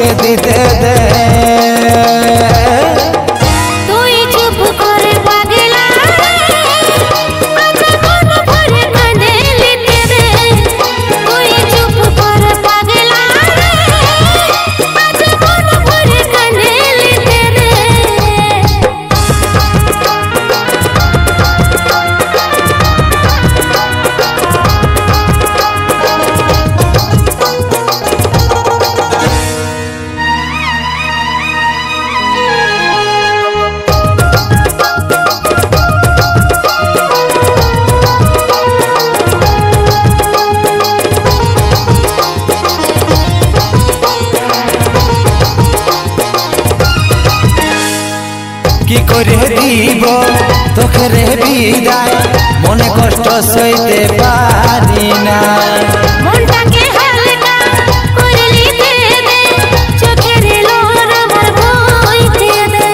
মুছে দিতে দে। তুই চুপ করে পাগলা আজ মন ভরে কাঁদে লিতে দে। তুই চুপ করে পাগলা আজ মন ভরে কাঁদে লিতে দে। কি করে দিব তোকে রে বিদায়, মনে কষ্ট সইতে পারি না। মনটাকে হালকা করে লিতে দে, চোখের লোর আমার বইতে দে।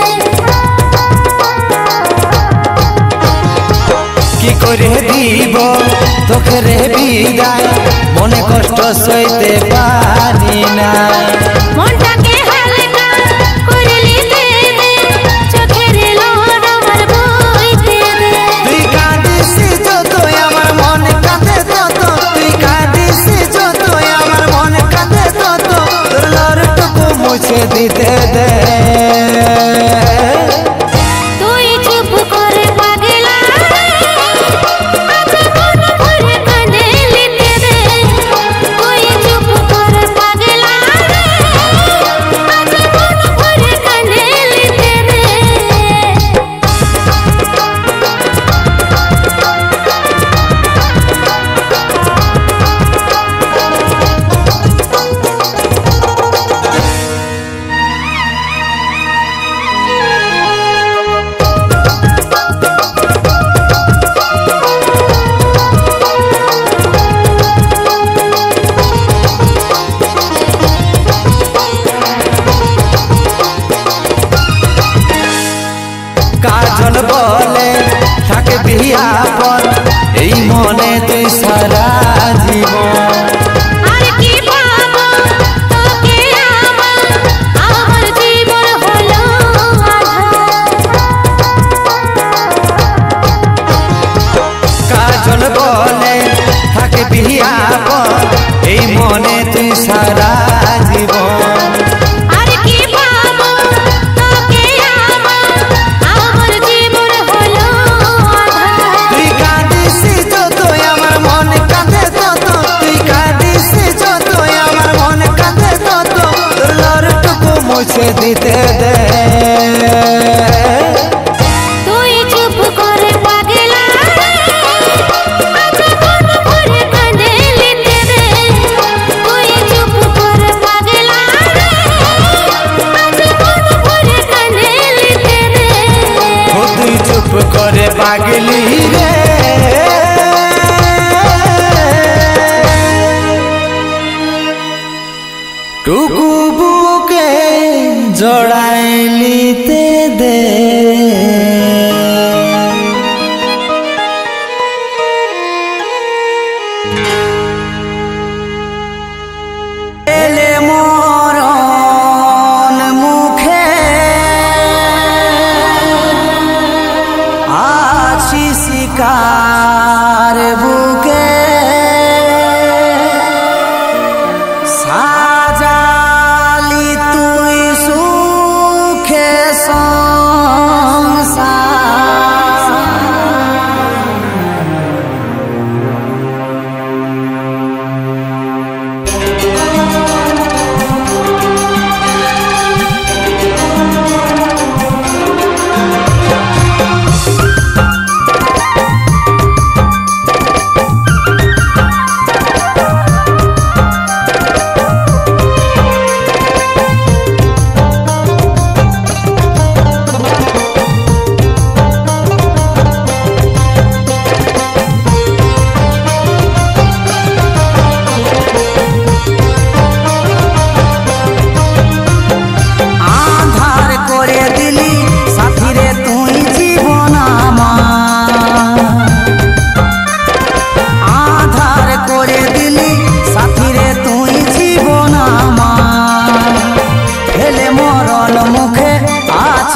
কি করে দিব তোকে রে বিদায়, মনে কষ্ট সইতে পারি না। মনটাকে হালকা করে লিতে দে, চোখের লোর আমার বইতে দে। তুই কাঁদিস যত আমার মন কাঁদে তত, তুই কাঁদিস যত আমার মন কাঁদে তত, তোর লড়টুকু মুছে দিতে দে। তুই চুপ করে পাগলা আজ মন ভরে কাঁদে লিতে দে। তুই চুপ করে পাগলা আজ মন ভরে কাঁদে লিতে দে। কাজল বলে থাকে বিয়াপন, এই মনে তুই সারা জীবন। আর কি পাবো তোকে আমার জীবন হলো আধার। কাজল বলে থাকে বিয়াপন, এই মনে তুই সারা জীবন। আর কি পাবো তোকে আমার জীবন হলো আধার। তুই কাঁদিস যত আমার মন কাঁদে তত, তুই কাঁদিস যত আমার মন কাঁদে তত, তোর লড়টুকু মুছে দিতে দে। তুই চুপ করে পাগলা আজ মন ভরে কাঁদে লিতে দে। তুই চুপ করে পাগলা আজ মন ভরে কাঁদে লিতে দে। ও তুই চুপ করে পাগলি রে, টুকু বুকে জড়াইলিতে দে। এলে মরণ মুখে আছি শিকার বুকে, সাজালি তুই সুখে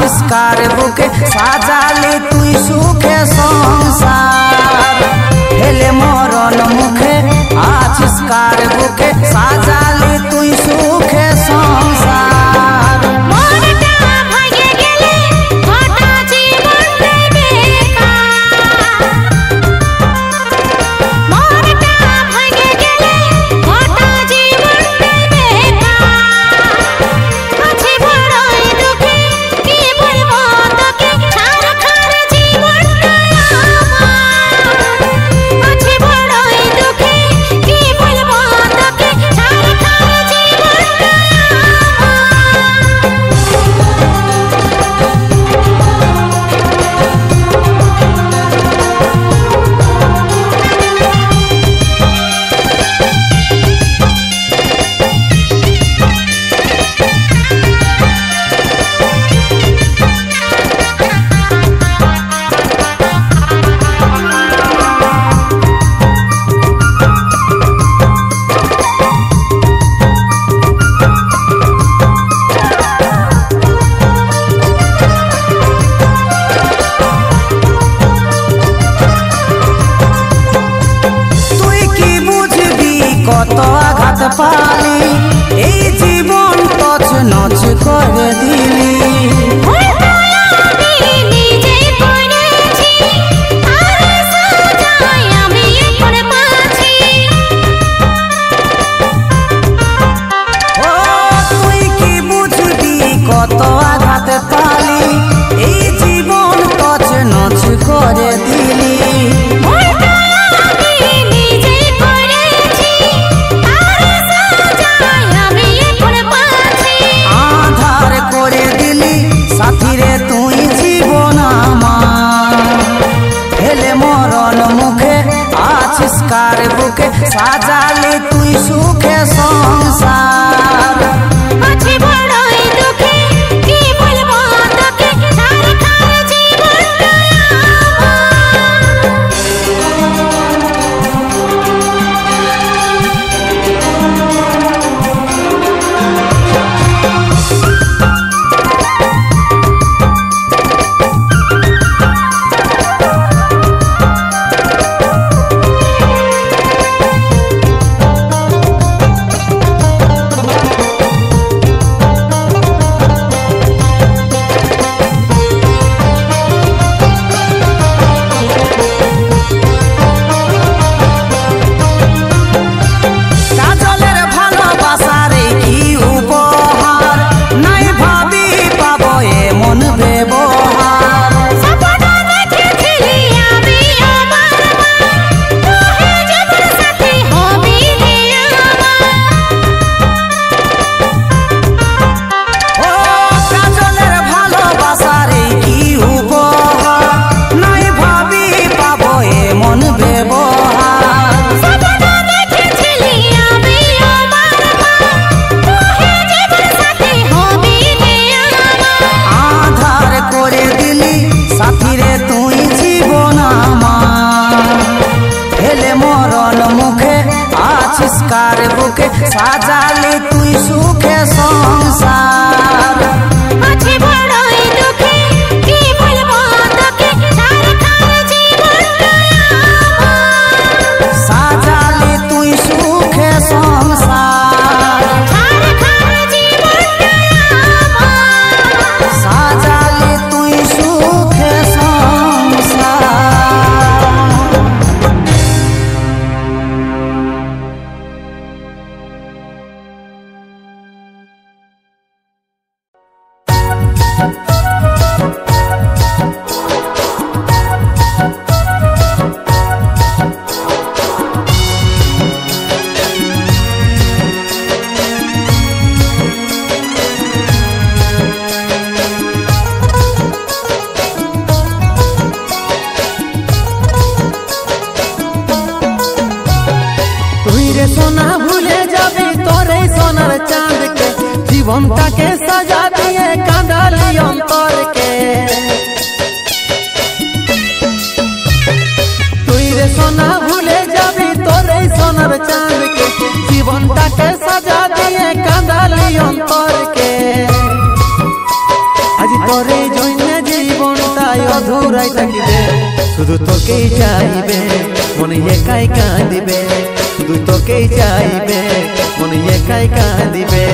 আছিস কার বুকে সাজালি তুই সুখে সংসার হেলে মরণ মুখে আছিস কার বুকে সাজালি তুই সুখে সংসার মনটা ভাঙে গেলে গোটা জীবনটাই বেকার মনটা ভাঙে গেলে গোটা জীবনটাই বেকার আছি বড়ই দুঃখে কি বলবো তোকে সারাক্ষণ জীবনটাই আমার আছি বড়ই দুঃখে কি বলবো তোকে সারাক্ষণ জীবনটাই তুই কি বুঝবি কত আঘাত পালি এই জীবন তছ নছ করে দিলি আমি নিজেই করেছি আর সাজাই আমি এখন পাচ্ছি ও তুই কি বুঝবি কত আঘাত পালি এই জীবন তছ নছ করে দিলি আমি নিজেই করেছি আর সাজাই আমি এখন পাচ্ছি আধার করে দিলি সাথীরে তুই জীবন আমার হেলে মরণ মুখে আছিস কার বুকে সাজালি তুই সুখে সংসার আছি বড়ই দুঃখে কি বলবো তোকে সারাক্ষণ জীবনটাই আমার কাজলের ভালোবাসার কি উপহার নাই ভাবি পাবো এমন ব্যবহার সপনা দেখেছিলি আমি আমার তোহে জীবন সাথী হবি রে ও কাজলের ভালোবাসার কি উপহার নাই ভাবি পাবো এমন ব্যবহার সপনা দেখেছিলি আমি আমার তোহে জীবন সাথী হবি রে আধার করে দিলি সাথীরে তুই জীবন আমার হেলে মরণ মুখে আছিস কার বুকে সাজালি তুই সুখে সংসার আছি বড়ই দুঃখে কি বলবো তোকে সারাক্ষণ জীবনটাই আমার সাজালি তুই সুখে সংসার সারাক্ষণ জীবনটাই আমার সাজালি তুই সুখে সংসার তুই রে সোনা ভুলে যাবি তোর এই সোনার চাঁদকে জীবনটাকে সাজা দিয়ে কাঁদালি অন্তরকে তুই রে সোনা ভুলে যাবি তোর এই সোনার চাঁদকে জীবনটাকে সাজা দিয়ে কাঁদালি অন্তরকে আজ তোরে অধুরাই থাকিবে শুধু তোকেই চাইবে মনে একাই কাঁদিবে শুধু তোকেই চাইবে মনে একাই কাঁদিবে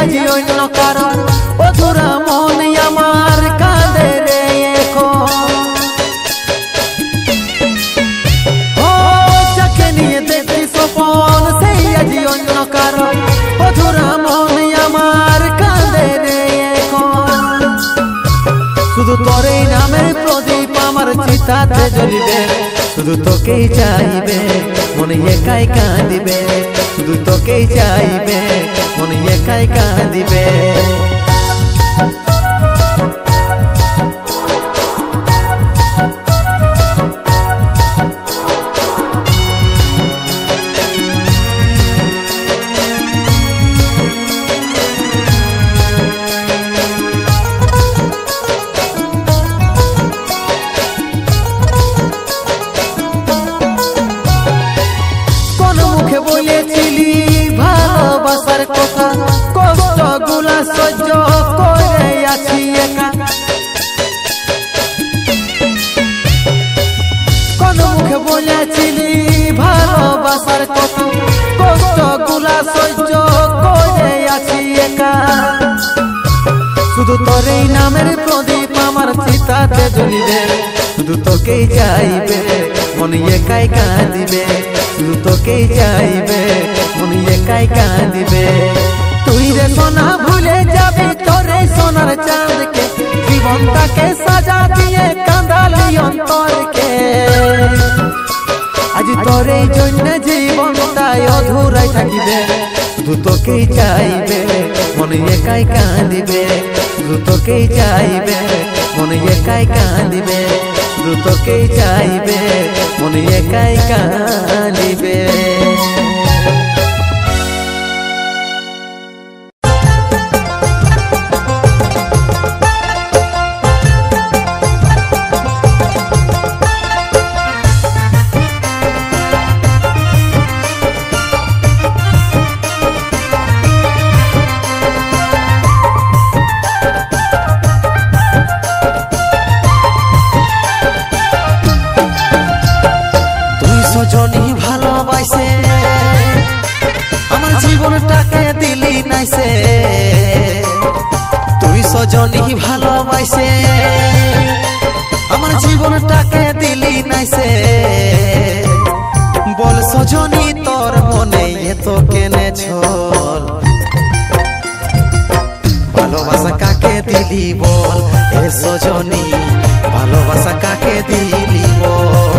আজি অন্য কারণ অধুরা মন আমার কাঁদে রে এখন ও যাকে নিয়ে দেখি স্বপন সেই আজি অন্য কারণ অধুরা মন আমার কাঁদে রে এখন শুধু তোরই নামের প্রদীপ আমার চিতাতে জ্বলিবে শুধু তোকেই চাইবে মনে একাই কাঁদিবে শুধু তোকেই চাইবে মনে একাই কাঁদিবে কোন মুখে বলেছিলি ভালোবাসার কথা কষ্ট গুলা সহ্য করে আছি একা কোন মুখে বলেছিলি ভালোবাসার কথা কষ্ট গুলা সহ্য করে আছি একা শুধু তোরই নামের প্রদীপ আমার চিতাতে জ্বলিবে শুধু তোকেই চাইবে মনে একাই কাঁদিবে শুধু তোকেই চাইবে মনে একাই কাঁদিবে তুই রে সোনা ভুলে যাবি তোরে সোনার চাঁদকে জীবনটাকে সাজা দিয়ে কাঁদালি অন্তরকে আজ তোরে জন্য জীবনটাই অধুরাই থাকিবে শুধু তোকেই চাইবে মনে একাই কাঁদিবে শুধু তোকেই চাইবে মনে একাই কাঁদিবে শুধু তোকেই চাইবে মনে একাই কাঁদিবে সজনী ভালোবাসে আমার জীবনটাকে দিলি নাইসে তুই সজনী ভালোবাসে আমার জীবনটাকে দিলি নাইসে বল সজনী তোর মনে এত কেনে ছল ভালোবাসা কাকে দিলি বল এ সজনী ভালোবাসা কাকে দিলি বল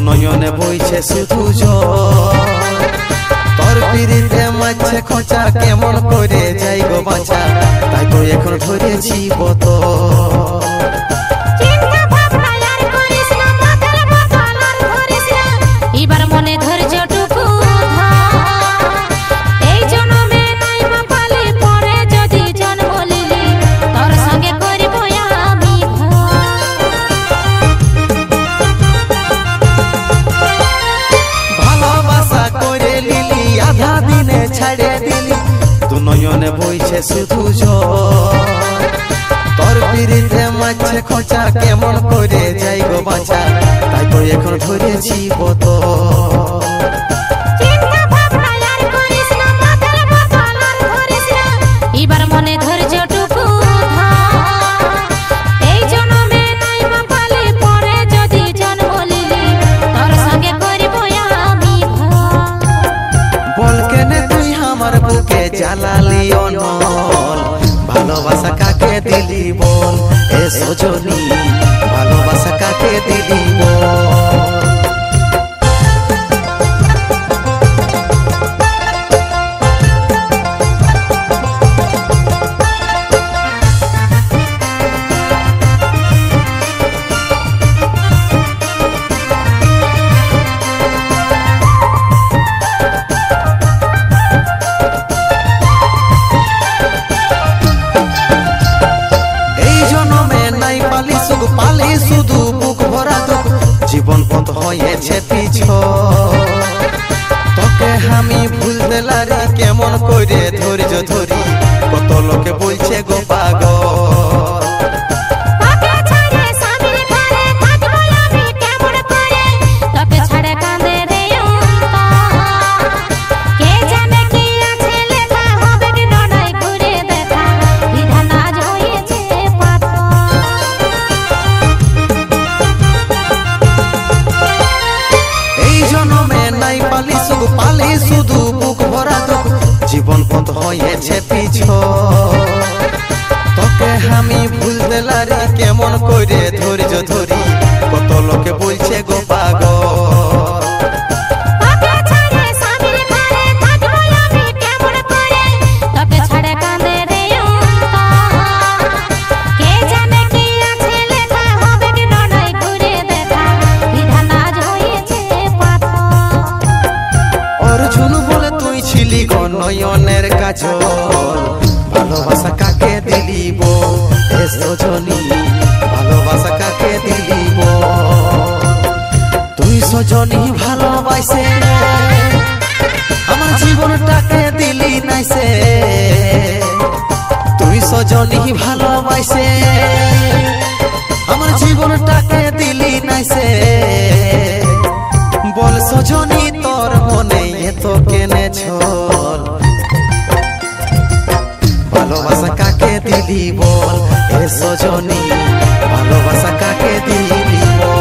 নয়নে বইছে শুধু তোর পিড়িতে মাছে খোঁচা কেমন করে যাই গো বাঁচা এখন ধরেছি বোতল। চিন্তা ভাবনা আর করিস না, মাথার বোতল আর ধরিস না, এবার মনে ধৈর্যটুকু ধর। এই জন্মে নাই বা পালি, পরে যদি জন্ম নিলি তোর সঙ্গে করিব আমি ভালোবাসা করে লিলি আধা দিনে ছাড়ে দিলি, দু নয়নে বইছে শুধু ঝড়। তোর পিড়িতে মাছে খোঁচা কেমন করে যাই গো বাঁচা, তাই তো এখন ধরেছি বোতল। চিন্তা ভাবনা আর করিস না, মাথার বোতল আর ধরিস না, এবার মনে ধৈর্যটুকু ধর। এই জন্মে নাই বা পালি, পরে যদি জন্ম নিলি তোর সঙ্গে করিব আমি বল কেনে তুই আমার বুকে জ্বালালি অনল, ভালোবাসা কাকে দিলি বল এ সজনী, ভালোবাসা কাকে দিলি বল। পালি শুধু বুক ভরা দুঃখ, জীবন পথ হয়েছে পিছ। তোকে আমি ভুলতে লারি কেমন করে ধৈর্য ধরি, কত লোকে বলছে গো পাগল। পালি শুধু বুক ভরা দুঃখ, জীবন পথ হয়েছে পিছ। তোকে আমি ভুলতে লারি কেমন করে ধৈর্য ধরি, কত লোকে বলছে গো পাগল। নয়নের কাজল, ভালোবাসা কাকে দিলি বল এ সজনী, ভালোবাসা কাকে দিলি বল। তুই সজনী ভালোবাসে আমার জীবনটাকে দিলি নাইসে, তুই সজনী ভালোবাসে আমার জীবনটাকে দিলি নাইসে। বল সজনী তোর মনে এত কেনে ছল, ভালোবাসা কাকে দিলি বল এ সজনী, ভালোবাসা কাকে দিলি বল।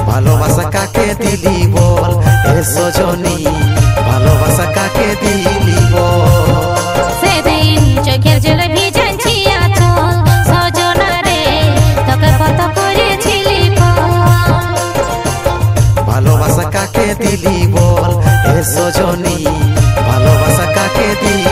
ভালোবাসা কাকে দিলি বল এ সজনী, ভালোবাসা কাকে দিলি বল। সেদিন চোখের জলে ভিজাচ্ছি আঁচল, সজনা রে তোকে কত করেছিলি ভালোবাসা কাকে দিলি বল এ সজনী, ভালোবাসা কাকে দিলি।